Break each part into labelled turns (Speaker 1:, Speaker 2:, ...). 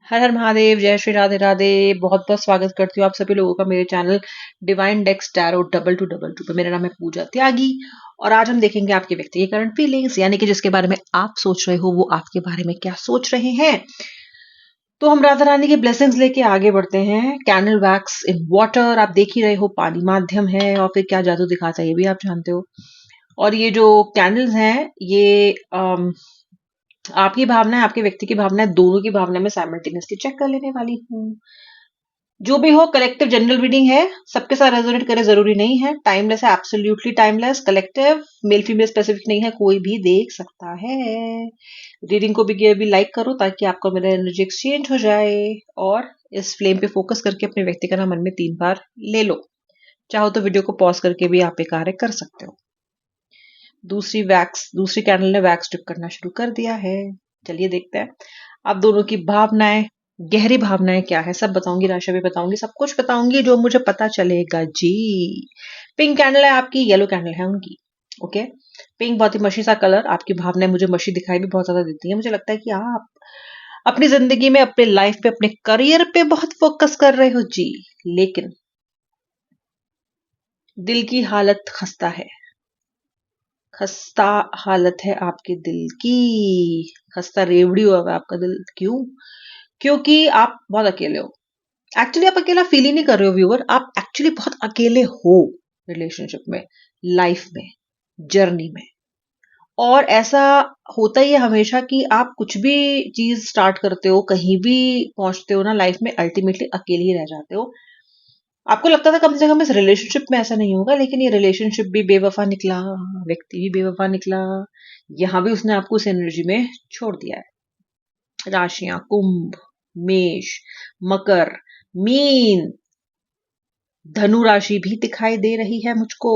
Speaker 1: हर हर महादेव, जय श्री राधे राधे। बहुत बहुत स्वागत करती हूँ आप सभी लोगों का मेरे चैनल डिवाइन डेक्स टैरो 2222 पे। मेरा नाम है पूजा त्यागी और आज हम देखेंगे आपके व्यक्ति की करंट फीलिंग्स, यानी कि जिसके बारे में आप सोच रहे हो वो आपके बारे में क्या सोच रहे हैं। तो हम राधा रानी की ब्लेसिंग्स लेके आगे बढ़ते हैं। कैंडल वैक्स इन वाटर, आप देख ही रहे हो, पानी माध्यम है और फिर क्या जादू दिखाता है ये भी आप जानते हो। और ये जो कैंडल्स हैं ये आपकी भावना है, आपके व्यक्ति की भावना है, दोनों की भावना में साइमल्टेनियसली चेक कर लेने वाली हूँ। जो भी हो, कलेक्टिव जनरल रीडिंग है, सबके साथ रेजोनेट करे जरूरी नहीं है। टाइमलेस है, absolutely timeless, collective, male female specific नहीं है, कोई भी देख सकता है। रीडिंग को भी लाइक करो ताकि आपका मेरा एनर्जी एक्सचेंज हो जाए और इस फ्लेम पे फोकस करके अपने व्यक्ति का नाम मन में 3 बार ले लो। चाहो तो वीडियो को पॉज करके भी आप ये कार्य कर सकते हो। दूसरी कैंडल ने वैक्स ड्रिप करना शुरू कर दिया है। चलिए देखते हैं आप दोनों की भावनाएं, गहरी भावनाएं क्या है। सब बताऊंगी, राशि भी बताऊंगी, सब कुछ बताऊंगी जो मुझे पता चलेगा जी। पिंक कैंडल है आपकी, येलो कैंडल है उनकी। ओके, पिंक बहुत ही मशी सा कलर, आपकी भावनाएं मुझे मशी दिखाई भी बहुत ज्यादा देती है। मुझे लगता है कि आप अपनी जिंदगी में, अपने लाइफ पे, अपने करियर पे बहुत फोकस कर रहे हो जी, लेकिन दिल की हालत खस्ता है। खस्ता हालत है आपके दिल की, खस्ता रेवड़ी हुआ है आपका दिल। क्यों? क्योंकि आप बहुत अकेले हो। एक्चुअली आप अकेला फील ही नहीं कर रहे हो व्यूअर, आप एक्चुअली बहुत अकेले हो रिलेशनशिप में, लाइफ में, जर्नी में। और ऐसा होता ही है हमेशा कि आप कुछ भी चीज स्टार्ट करते हो, कहीं भी पहुंचते हो ना लाइफ में, अल्टीमेटली अकेले ही रह जाते हो। आपको लगता था कम से कम इस रिलेशनशिप में ऐसा नहीं होगा, लेकिन ये रिलेशनशिप भी बेवफा निकला, व्यक्ति भी बेवफा निकला। यहां भी उसने आपको उस एनर्जी में छोड़ दिया है। राशियां कुंभ, मेष, मकर, मीन, धनु राशि भी दिखाई दे रही है मुझको,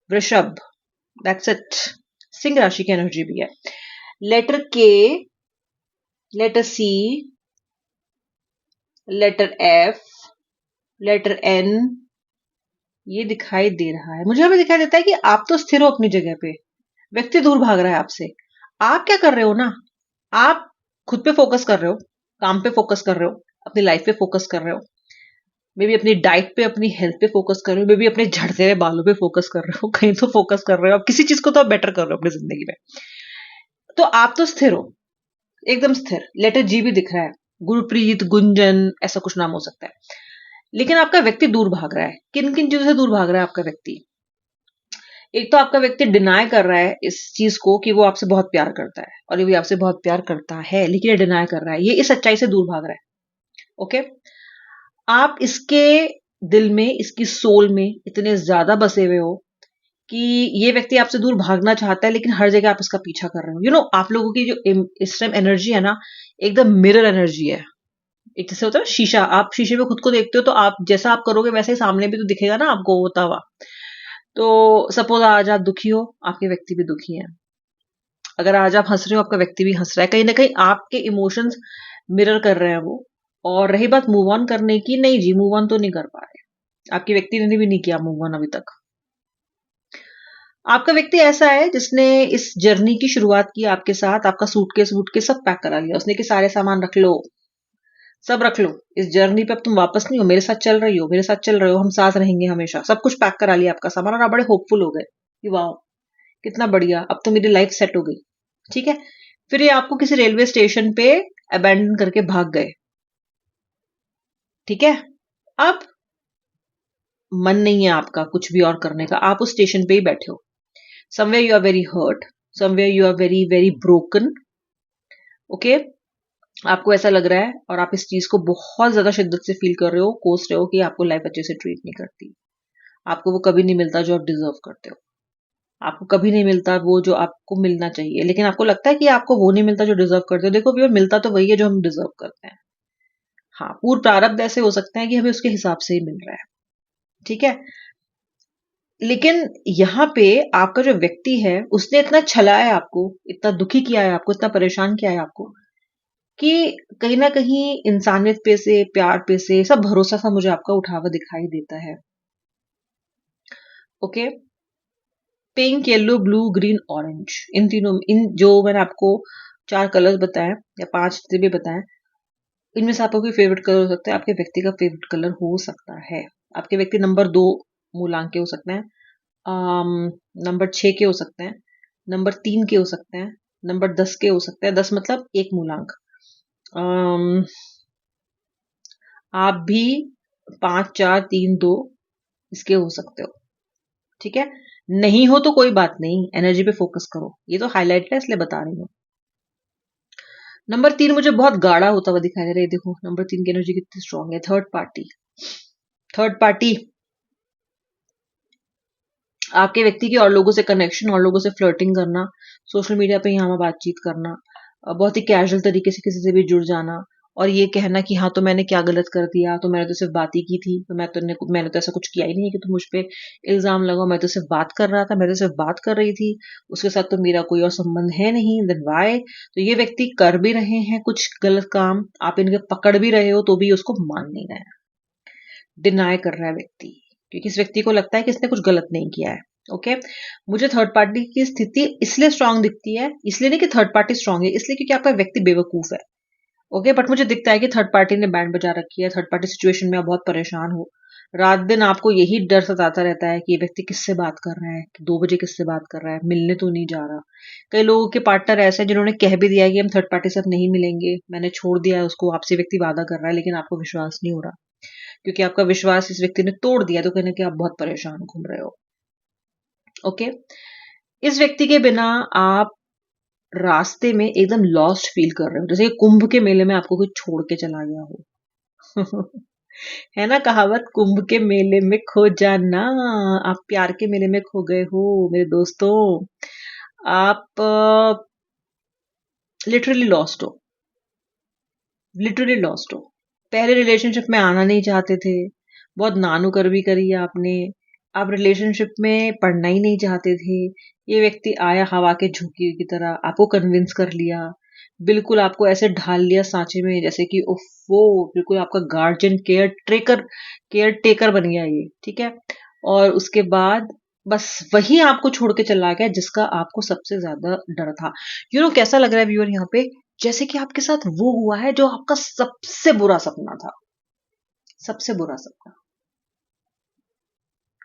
Speaker 1: वृषभ, दैट्स इट। सिंह राशि की एनर्जी भी है। लेटर के, लेटर सी, लेटर एफ, लेटर एन, ये दिखाई दे रहा है। मुझे हमें दिखाई देता है कि आप तो स्थिर हो अपनी जगह पे, व्यक्ति दूर भाग रहा है आपसे। आप क्या कर रहे हो ना, आप खुद पे फोकस कर रहे हो, काम पे फोकस कर रहे हो, अपनी लाइफ पे फोकस कर रहे हो, मे बी अपनी डाइट पे, अपनी हेल्थ पे फोकस कर रहे हो, मे बी अपने झड़ते हुए बालों पे फोकस कर रहे हो, कहीं तो फोकस कर रहे हो, आप किसी चीज को तो आप बेटर कर रहे हो अपनी जिंदगी में। तो आप तो स्थिर हो, एकदम स्थिर। लेटर जी भी दिख रहा है, गुरप्रीत, गुंजन, ऐसा कुछ नाम हो सकता है। लेकिन आपका व्यक्ति दूर भाग रहा है। किन किन चीजों से दूर भाग रहा है आपका व्यक्ति? एक तो आपका व्यक्ति डिनाई कर रहा है इस चीज को कि वो आपसे बहुत प्यार करता है, और ये भी आपसे बहुत प्यार करता है, लेकिन ये डिनाई कर रहा है, ये इस सच्चाई से दूर भाग रहा है। ओके, आप इसके दिल में, इसकी सोल में इतने ज्यादा बसे हुए हो कि ये व्यक्ति आपसे दूर भागना चाहता है, लेकिन हर जगह आप इसका पीछा कर रहे हो। आप लोगों की जो इस टाइम एनर्जी है ना, एकदम मिरर एनर्जी है। एक जैसे होता है ना शीशा, आप शीशे में खुद को देखते हो तो आप जैसा आप करोगे वैसे ही सामने भी तो दिखेगा ना आपको होता हुआ। तो सपोज आज आप दुखी हो, आपके व्यक्ति भी दुखी है। अगर आज आप हंस रहे हो, आपका व्यक्ति भी हंस रहा है। कहीं ना कहीं आपके इमोशंस मिरर कर रहे हैं वो। और रही बात मूव ऑन करने की, नहीं जी, मूव ऑन तो नहीं कर पा रहे, आपके व्यक्ति ने भी नहीं किया मूव ऑन अभी तक। आपका व्यक्ति ऐसा है जिसने इस जर्नी की शुरुआत की आपके साथ, आपका सूटकेस वूटकेस सब पैक करा लिया उसने कि सारे सामान रख लो, सब रख लो, इस जर्नी पे अब तुम वापस नहीं हो, मेरे साथ चल रही हो, मेरे साथ चल रहे हो, हम साथ रहेंगे हमेशा। सब कुछ पैक करा लिया आपका सामान और आप बड़े होपफुल हो गए कि वाह कितना बढ़िया, अब तो मेरी लाइफ सेट हो गई। ठीक है, फिर ये आपको किसी रेलवे स्टेशन पे अबैंडन करके भाग गए। ठीक है, अब मन नहीं है आपका कुछ भी और करने का, आप उस स्टेशन पे ही बैठे हो। Somewhere you are very hurt, somewhere you are very very broken. Okay, आपको ऐसा लग रहा है और आप इस चीज को बहुत ज्यादा शिद्दत से फील कर रहे हो, कोस रहे हो कि आपको लाइफ अच्छे से ट्रीट नहीं करती, आपको वो कभी नहीं मिलता जो आप डिजर्व करते हो, आपको कभी नहीं मिलता वो जो आपको मिलना चाहिए, लेकिन आपको लगता है कि आपको वो नहीं मिलता जो डिजर्व करते हो। देखो व्यूअर, मिलता तो वही है जो हम डिजर्व करते हैं। हाँ, पूर्ण प्रारब्ध ऐसे हो सकते हैं कि हमें उसके हिसाब से ही मिल रहा है। ठीक है, लेकिन यहाँ पे आपका जो व्यक्ति है उसने इतना छलाया है आपको, इतना दुखी किया है आपको, इतना परेशान किया है आपको कि कहीं ना कहीं इंसानियत पे से, प्यार पे से, सब भरोसा सा मुझे आपका उठा हुआ दिखाई देता है। Okay, pink, yellow, blue, green, orange, इन तीनों, इन जो मैंने आपको 4 कलर्स बताए या 5 भी बताए, इनमें से आपका कोई फेवरेट कलर हो सकता है, आपके व्यक्ति का फेवरेट कलर हो सकता है। आपके व्यक्ति नंबर 2 मूलांक के हो सकते हैं, नंबर 6 के हो सकते हैं, नंबर 3 के हो सकते हैं, नंबर 10 के हो सकते हैं। 10 मतलब एक मूलांक। अम, आप भी 5, 4, 3, 2 इसके हो सकते हो। ठीक है, नहीं हो तो कोई बात नहीं, एनर्जी पे फोकस करो। ये तो हाईलाइट है इसलिए बता रही हूँ। नंबर 3 मुझे बहुत गाढ़ा होता हुआ दिखाई दे रहा है। देखो नंबर 3 की एनर्जी कितनी स्ट्रांग है। थर्ड पार्टी, थर्ड पार्टी आपके व्यक्ति के और लोगों से कनेक्शन, और लोगों से फ्लर्टिंग करना, सोशल मीडिया पे यहाँ बातचीत करना, बहुत ही कैजुअल तरीके से किसी से भी जुड़ जाना, और ये कहना कि हाँ तो मैंने क्या गलत कर दिया, तो मैंने तो सिर्फ बात ही की थी, तो मैंने तो ऐसा कुछ किया ही नहीं है कि तुम मुझ पे इल्जाम लगाओ, मैं तो सिर्फ बात कर रहा था, मैं तो सिर्फ बात कर रही थी, उसके साथ तो मेरा कोई और संबंध है नहीं, देन वाई। तो ये व्यक्ति कर भी रहे हैं कुछ गलत काम, आप इनके पकड़ भी रहे हो तो भी उसको मान नहीं रहे हैं, डिनाई कर रहा है व्यक्ति, क्योंकि इस व्यक्ति को लगता है कि इसने कुछ गलत नहीं किया है। ओके, मुझे थर्ड पार्टी की स्थिति इसलिए स्ट्रांग दिखती है, इसलिए नहीं कि थर्ड पार्टी स्ट्रांग है, इसलिए क्योंकि आपका व्यक्ति बेवकूफ है। ओके, बट मुझे दिखता है कि थर्ड पार्टी ने बैंड बजा रखी है, थर्ड पार्टी सिचुएशन में आप बहुत परेशान हो, रात दिन आपको यही डर सताता रहता है कि ये व्यक्ति किससे बात कर रहा है, कि 2 बजे किससे बात कर रहा है, मिलने तो नहीं जा रहा। कई लोगों के पार्टनर ऐसे हैं जिन्होंने कह भी दिया है कि हम थर्ड पार्टी से अब नहीं मिलेंगे, मैंने छोड़ दिया है उसको, आपसे व्यक्ति वादा कर रहा है, लेकिन आपको विश्वास नहीं हो रहा, क्योंकि आपका विश्वास इस व्यक्ति ने तोड़ दिया, तो कहीं ना कहीं आप बहुत परेशान घूम रहे हो। ओके, इस व्यक्ति के बिना आप रास्ते में एकदम लॉस्ट फील कर रहे हो, जैसे कि कुंभ के मेले में आपको कोई छोड़ के चला गया हो। है ना कहावत, कुंभ के मेले में खो जाना, आप प्यार के मेले में खो गए हो मेरे दोस्तों। आप लिटरली लॉस्ट हो, लिटरली लॉस्ट हो। पहले रिलेशनशिप में आना नहीं चाहते थे, बहुत नानू कर भी करी है आपने, आप रिलेशनशिप में पढ़ना ही नहीं चाहते थे, ये व्यक्ति आया हवा के झोंके की तरह, आपको कन्विंस कर लिया, बिल्कुल आपको ऐसे ढाल लिया सांचे में जैसे कि उफ, वो बिल्कुल आपका गार्जियन, केयर टेकर बन गया ये। ठीक है, और उसके बाद बस वही आपको छोड़ के चला गया जिसका आपको सबसे ज्यादा डर था। कैसा लग रहा है व्यूअर यहाँ पे, जैसे कि आपके साथ वो हुआ है जो आपका सबसे बुरा सपना था, सबसे बुरा सपना।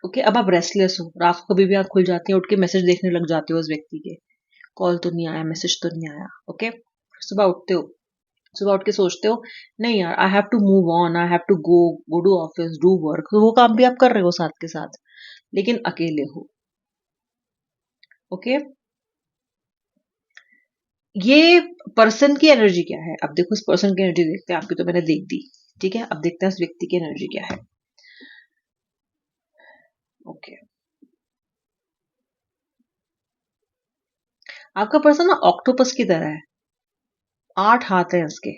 Speaker 1: ओके, अब आप रेस्टलेस हो, रात को कभी भी आंख खुल जाती है, उठ के मैसेज देखने लग जाते हो उस व्यक्ति के, कॉल तो नहीं आया, मैसेज तो नहीं आया। ओके, सुबह उठते हो, सुबह उठ के सोचते हो नहीं यार, I have to move on, I have to go to office, do work, तो वो काम भी आप कर रहे हो साथ के साथ, लेकिन अकेले हो। ओके, ये पर्सन की एनर्जी क्या है, अब देखो इस पर्सन की एनर्जी देखते हैं, आपकी तो मैंने देख दी। ठीक है, अब देखते हैं उस व्यक्ति की एनर्जी क्या है। ओके, आपका पर्सन ना ऑक्टोपस की तरह है, 8 हाथ है इसके।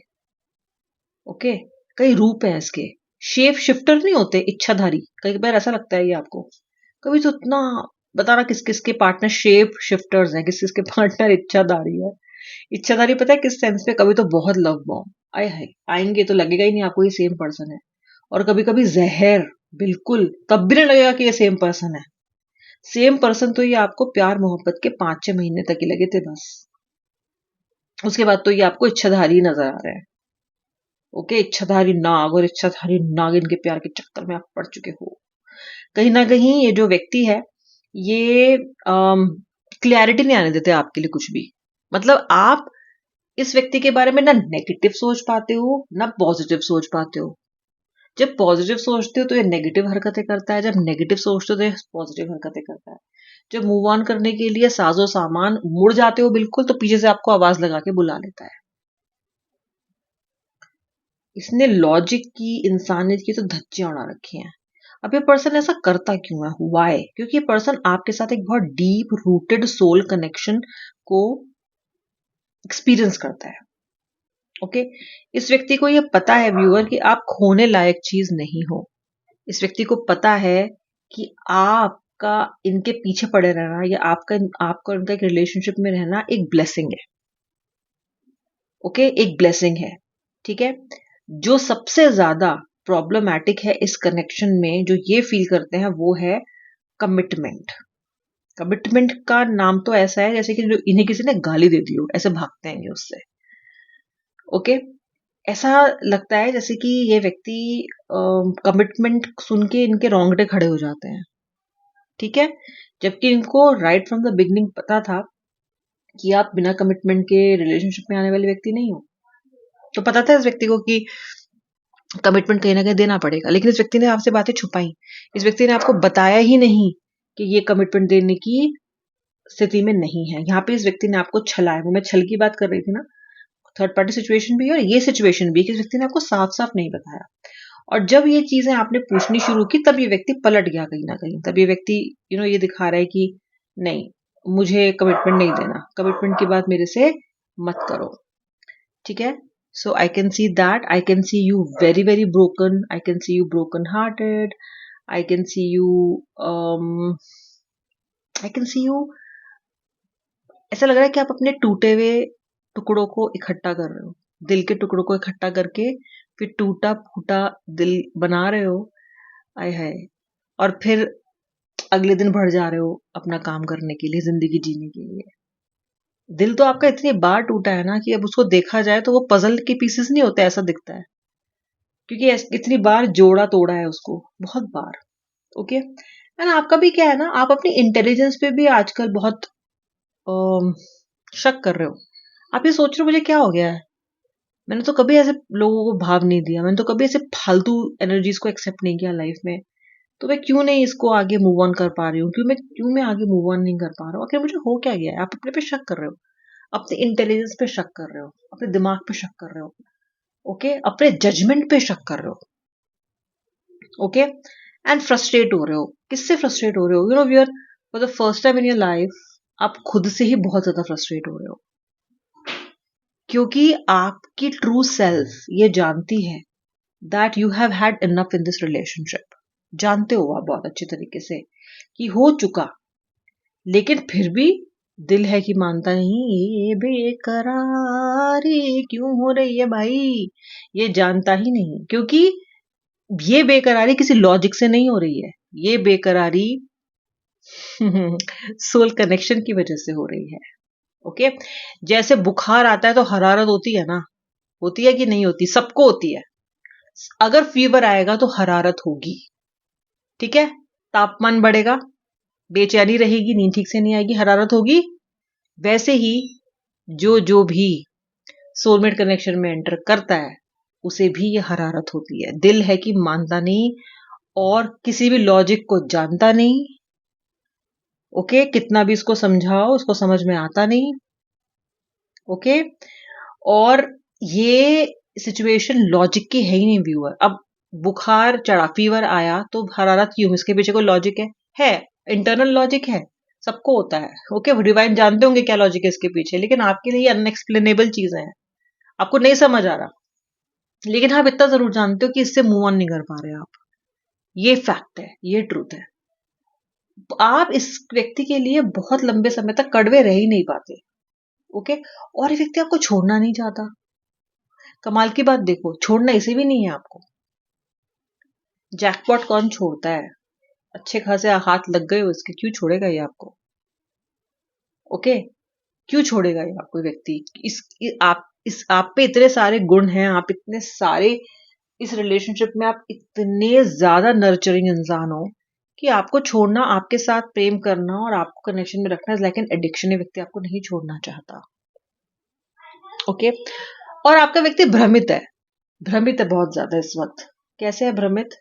Speaker 1: ओके, कई रूप है इसके, शेप शिफ्टर नहीं होते, इच्छाधारी, कई बार ऐसा लगता है ये आपको, कभी तो इतना बताना किस किस के पार्टनर शेप शिफ्टर्स हैं, किस किस के पार्टनर इच्छाधारी है। इच्छाधारी पता है किस सेंस में, कभी तो बहुत लव बॉम्ब आए हाय आएंगे तो लगेगा ही नहीं आपको ये सेम पर्सन है, और कभी कभी जहर, बिल्कुल तब भी नहीं लगेगा कि ये सेम पर्सन है। सेम पर्सन तो ये आपको प्यार मोहब्बत के 5-6 महीने तक ही लगे थे बस, उसके बाद तो ये आपको इच्छाधारी नजर आ रहे हैं। ओके, इच्छाधारी नाग और इच्छाधारी नागिन के प्यार के चक्कर में आप पड़ चुके हो। कहीं ना कहीं ये जो व्यक्ति है, ये क्लैरिटी नहीं आने देते आपके लिए कुछ भी, मतलब आप इस व्यक्ति के बारे में ना नेगेटिव सोच पाते हो ना पॉजिटिव सोच पाते हो। जब पॉजिटिव सोचते हो तो ये नेगेटिव हरकतें करता है, जब नेगेटिव सोचते हो तो ये पॉजिटिव हरकतें करता है। जब मूव ऑन करने के लिए साजो सामान मुड़ जाते हो बिल्कुल, तो पीछे से आपको आवाज लगा के बुला लेता है। इसने लॉजिक की, इंसानियत की तो धज्जियां उड़ा रखी हैं। अब ये पर्सन ऐसा करता क्यों है, वाई? क्योंकि ये पर्सन आपके साथ एक बहुत डीप रूटेड सोल कनेक्शन को एक्सपीरियंस करता है। ओके, इस व्यक्ति को ये पता है व्यूअर कि आप खोने लायक चीज नहीं हो। इस व्यक्ति को पता है कि आपका इनके पीछे पड़े रहना, या आपका आपका उनका एक रिलेशनशिप में रहना एक ब्लेसिंग है। ओके, एक ब्लेसिंग है। ठीक है, जो सबसे ज्यादा प्रॉब्लमैटिक है इस कनेक्शन में, जो ये फील करते हैं, वो है कमिटमेंट। कमिटमेंट का नाम तो ऐसा है जैसे कि जो इन्हें किसी ने गाली दे दी हो, ऐसे भागते हैं ये उससे। ओके, ऐसा लगता है जैसे कि ये व्यक्ति कमिटमेंट सुन के इनके रोंगटे खड़े हो जाते हैं, ठीक है, जबकि इनको राइट फ्रॉम द बिगनिंग पता था कि आप बिना कमिटमेंट के रिलेशनशिप में आने वाले व्यक्ति नहीं हो। तो पता था इस व्यक्ति को कि कमिटमेंट कहीं ना कहीं देना पड़ेगा, लेकिन इस व्यक्ति ने आपसे बातें छुपाई। इस व्यक्ति ने आपको बताया ही नहीं कि ये कमिटमेंट देने की स्थिति में नहीं है। यहाँ पे इस व्यक्ति ने आपको छलाया। वो मैं छल की बात कर रही थी ना, थर्ड पार्टी सिचुएशन भी है और ये सिचुएशन भी कि इस व्यक्ति ने आपको साफ साफ नहीं बताया। और जब ये चीजें आपने पूछनी शुरू की तब ये व्यक्ति पलट गया कहीं ना कहीं। तब ये व्यक्ति ये दिखा रहा है कि नहीं, मुझे कमिटमेंट नहीं देना, कमिटमेंट की बात मेरे से मत करो, ठीक है। So I can see that. I can see you very, very broken. I can see you broken hearted. I can see you, I can see you, ऐसा लग रहा है कि आप अपने टूटे हुए टुकड़ों को इकट्ठा कर रहे हो, दिल के टुकड़ों को इकट्ठा करके फिर टूटा फूटा दिल बना रहे हो। आय हाय। और फिर अगले दिन बढ़ जा रहे हो अपना काम करने के लिए, जिंदगी जीने के लिए। दिल तो आपका इतनी बार टूटा है ना कि अब उसको देखा जाए तो वो पजल के पीसेस नहीं होते, ऐसा दिखता है, क्योंकि इतनी बार जोड़ा तोड़ा है उसको, बहुत बार। ओके एंड आपका भी क्या है ना, आप अपनी इंटेलिजेंस पे भी आजकल बहुत शक कर रहे हो। आप ये सोच रहे हो मुझे क्या हो गया है, मैंने तो कभी ऐसे लोगों को भाव नहीं दिया, मैंने तो कभी ऐसे फालतू एनर्जीज को एक्सेप्ट नहीं किया लाइफ में, तो मैं क्यों नहीं इसको आगे मूव ऑन कर पा रही हूँ, क्यों मैं आगे मूव ऑन नहीं कर पा रहा हूँ, आखिर मुझे हो क्या गया है। आप अपने पे शक कर रहे हो, अपने इंटेलिजेंस पे शक कर रहे हो, अपने दिमाग पे शक कर रहे हो, ओके, अपने जजमेंट पे शक कर रहे हो, ओके एंड फ्रस्ट्रेट हो रहे हो। किससे फ्रस्ट्रेट हो रहे हो? We are for the first time in your life आप खुद से ही बहुत ज्यादा फ्रस्ट्रेट हो रहे हो, क्योंकि आपकी ट्रू सेल्फ ये जानती है that you have had enough in this relationship. जानते हो आप बहुत अच्छे तरीके से कि हो चुका, लेकिन फिर भी दिल है कि मानता नहीं। ये बेकरारी क्यों हो रही है भाई, ये जानता ही नहीं, क्योंकि ये बेकरारी किसी लॉजिक से नहीं हो रही है, ये बेकरारी सोल कनेक्शन की वजह से हो रही है। ओके, जैसे बुखार आता है तो हरारत होती है ना, होती है कि नहीं होती? सबको होती है। अगर फीवर आएगा तो हरारत होगी, ठीक है, तापमान बढ़ेगा, बेचैनी रहेगी, नींद ठीक से नहीं आएगी, हरारत होगी। वैसे ही जो जो भी सोलमेट कनेक्शन में एंटर करता है उसे भी ये हरारत होती है। दिल है कि मानता नहीं और किसी भी लॉजिक को जानता नहीं। ओके, कितना भी इसको समझाओ उसको समझ में आता नहीं। ओके, और ये सिचुएशन लॉजिक की है ही नहीं व्यूअर। अब बुखार चढ़ा, फीवर आया तो हरारत क्यों? इसके पीछे कोई लॉजिक है, इंटरनल लॉजिक है, सबको होता है। ओके, डिवाइन जानते होंगे क्या लॉजिक है इसके पीछे, लेकिन आपके लिए अनएक्सप्लेनेबल चीजें हैं, आपको नहीं समझ आ रहा, लेकिन आप इतना जरूर जानते हो कि इससे मूव ऑन नहीं कर पा रहे आप। ये फैक्ट है, ये ट्रूथ है। आप इस व्यक्ति के लिए बहुत लंबे समय तक कड़वे रह ही नहीं पाते। ओके, और ये व्यक्ति आपको छोड़ना नहीं चाहता। कमाल की बात देखो, छोड़ना इसे भी नहीं है आपको। जैकपॉट कौन छोड़ता है? अच्छे खासे हाथ लग गए हो इसके, क्यों छोड़ेगा ये आपको? ओके, क्यों छोड़ेगा ये आपको व्यक्ति? आप पे इतने सारे गुण हैं, आप इतने सारे इस रिलेशनशिप में, आप इतने ज्यादा नर्चरिंग इंसान हो कि आपको छोड़ना, आपके साथ प्रेम करना और आपको कनेक्शन में रखना इज लाइक एन एडिक्शन। व्यक्ति आपको नहीं छोड़ना चाहता। ओके, और आपका व्यक्ति भ्रमित है, भ्रमित है बहुत ज्यादा इस वक्त। कैसे है भ्रमित?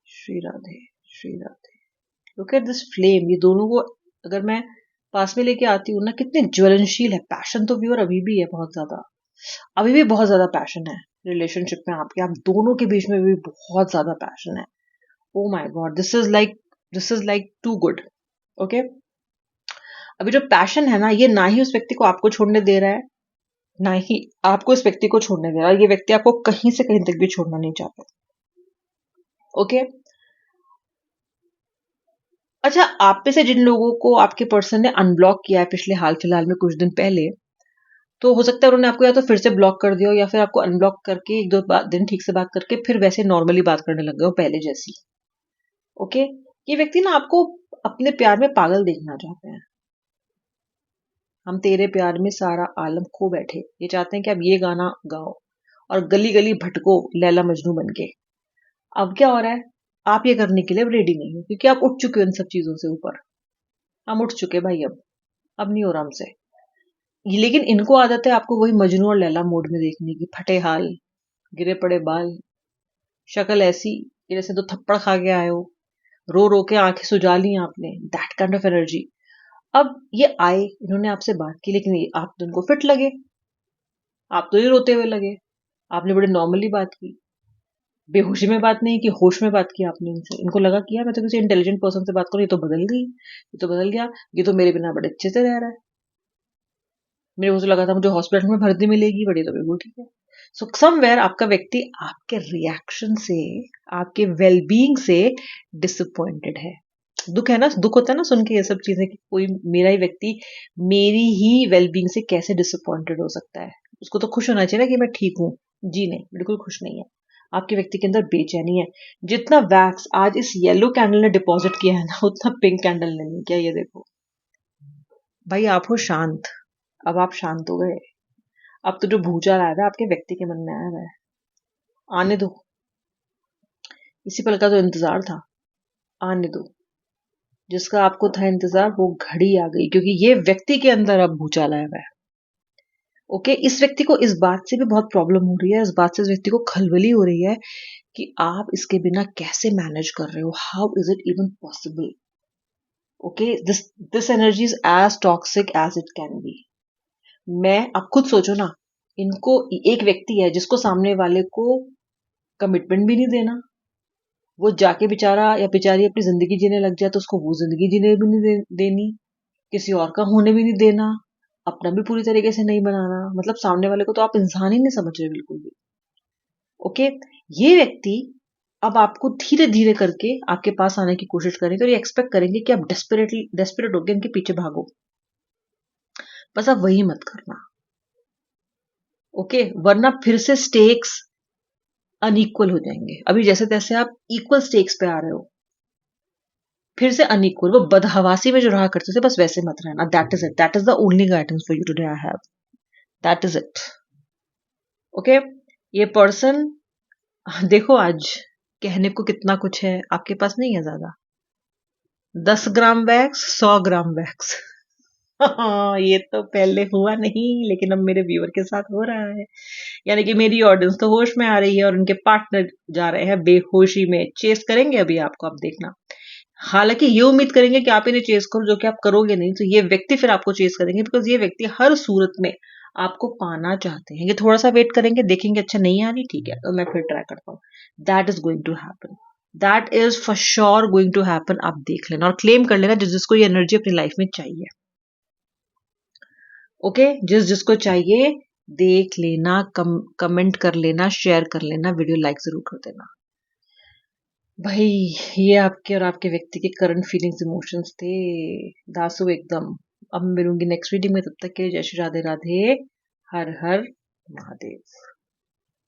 Speaker 1: Shri Radhe, Shri Radhe. Look at this flame. ये दोनों को अगर मैं पास में लेके आती हूँ ना, कितने ज्वलनशील है। पैशन तो व्यूअर अभी भी है बहुत ज्यादा, अभी भी बहुत ज्यादा पैशन है रिलेशनशिप में आपके, आप दोनों के बीच में भी बहुत ज्यादा पैशन है। Oh my god, this is like too good. Okay, अभी जो पैशन है ना, ये ना ही उस व्यक्ति को आपको छोड़ने दे रहा है, ना ही आपको इस व्यक्ति को छोड़ने दे रहा है। ये व्यक्ति आपको कहीं से कहीं तक भी छोड़ना नहीं चाहता। ओके, अच्छा, आप में से जिन लोगों को आपके पर्सन ने अनब्लॉक किया है पिछले हाल फिलहाल में कुछ दिन पहले, तो हो सकता है उन्होंने आपको या तो फिर से ब्लॉक कर दिया हो, या फिर आपको अनब्लॉक करके एक दो दिन ठीक से बात करके फिर वैसे नॉर्मली बात करने लग गए हो पहले जैसी। ओके, ये व्यक्ति ना आपको अपने प्यार में पागल देखना चाहते हैं। हम तेरे प्यार में सारा आलम खो बैठे, ये चाहते हैं कि आप ये गाना गाओ और गली गली भटको लैला मजनू बन के। अब क्या हो रहा है, आप ये करने के लिए रेडी नहीं हो, क्योंकि आप उठ चुके हो इन सब चीजों से ऊपर। हम उठ चुके भाई, अब नहीं हो रहा हमसे। लेकिन इनको आदत है आपको वही मजनू और लैला मोड में देखने की, फटे हाल, गिरे पड़े बाल, शक्ल ऐसी कि जैसे तो थप्पड़ खा के आए हो, रो रो के आंखें सुजा ली आपने, दैट काइंड ऑफ एनर्जी। अब ये आए, इन्होंने आपसे बात की, लेकिन आप तो इनको फिट लगे, आप तो ये रोते हुए लगे। आपने बड़े नॉर्मली बात की, बेहोशी में बात नहीं की, होश में बात की आपने इनसे। इनको लगा कि यार मैं तो किसी इंटेलिजेंट पर्सन से बात करूं, ये तो बदल गई, ये तो बदल गया, ये तो मेरे बिना बड़े अच्छे से रह रहा है। मेरे को तो लगा था मुझे हॉस्पिटल में भर्ती मिलेगी, बड़ी तो बिल्कुल ठीक है। सो समवेयर आपका व्यक्ति आपके रिएक्शन से, आपके वेलबींग से डिसअपॉइंटेड है। दुख है ना, दुख होता है ना सुन के ये सब चीजें कि कोई मेरा ही व्यक्ति मेरी ही वेलबींग से कैसे डिसअपॉइंटेड हो सकता है। उसको तो खुश होना चाहिए ना कि मैं ठीक हूं। जी नहीं, बिल्कुल खुश नहीं है। आपके व्यक्ति के अंदर बेचैनी है। जितना वैक्स आज इस येलो कैंडल ने डिपॉजिट किया है ना, उतना पिंक कैंडल ने नहीं किया। ये देखो भाई, आप हो शांत। अब आप शांत हो गए। अब तो जो भूचाल आया था आपके व्यक्ति के मन में आया है, आने दो। इसी पल का तो इंतजार था, आने दो। जिसका आपको था इंतजार, वो घड़ी आ गई, क्योंकि ये व्यक्ति के अंदर अब भूचाल आया हुआ है। ओके, इस व्यक्ति को इस बात से भी बहुत प्रॉब्लम हो रही है, इस बात से इस व्यक्ति को खलबली हो रही है कि आप इसके बिना कैसे मैनेज कर रहे हो, how is it even possible. Okay, this energy is as toxic as it can be. मैं, आप खुद सोचो ना, इनको, एक व्यक्ति है जिसको सामने वाले को कमिटमेंट भी नहीं देना, वो जाके बेचारा या बेचारी अपनी जिंदगी जीने लग जाए तो उसको वो जिंदगी जीने भी नहीं देनी, किसी और का होने भी नहीं देना, अपना भी पूरी तरीके से नहीं बनाना। मतलब सामने वाले को तो आप इंसान ही नहीं समझ रहे बिल्कुल भी। ओके, ये व्यक्ति अब आपको धीरे धीरे करके आपके पास आने की कोशिश करेंगे और ये एक्सपेक्ट करेंगे कि आप डेस्परेट होकर इनके पीछे भागो। बस आप वही मत करना। ओके, वरना फिर से स्टेक्स अनइक्वल हो जाएंगे। अभी जैसे तैसे आप इक्वल स्टेक्स पे आ रहे हो, फिर से अनइक्वल, वो बदहवासी में जो रहा करते थे बस वैसे मत रहना। That is it, that is the only guidance for you today I have, that is it. Okay, ये पर्सन, देखो आज कहने को कितना कुछ है, आपके पास नहीं है ज्यादा। 10 ग्राम वैक्स, 100 ग्राम वैक्स। हाँ, ये तो पहले हुआ नहीं, लेकिन अब मेरे व्यूअर के साथ हो रहा है। यानी कि मेरी ऑडियंस तो होश में आ रही है और उनके पार्टनर जा रहे हैं बेहोशी में। चेस करेंगे अभी आपको, आप देखना। हालांकि ये उम्मीद करेंगे कि आप इन्हें चेस करो, जो कि आप करोगे नहीं, तो ये व्यक्ति फिर आपको चेस करेंगे, बिकॉज ये व्यक्ति हर सूरत में आपको पाना चाहते हैं। ये थोड़ा सा वेट करेंगे, देखेंगे अच्छा नहीं आ रही, ठीक है तो मैं फिर ट्राई करता हूँ। That is going to happen, that is for sure going to happen. आप देख लेना और क्लेम कर लेना जिसको ये एनर्जी अपनी लाइफ में चाहिए। ओके, जिसको चाहिए देख लेना, कमेंट कर लेना, शेयर कर लेना, वीडियो लाइक जरूर कर देना। भाई, ये आपके और आपके व्यक्ति के करंट फीलिंग्स, इमोशंस थे, दासो एकदम। अब मिलूंगी नेक्स्ट वीडियो में, तब तक के जय श्री राधे राधे, हर हर महादेव।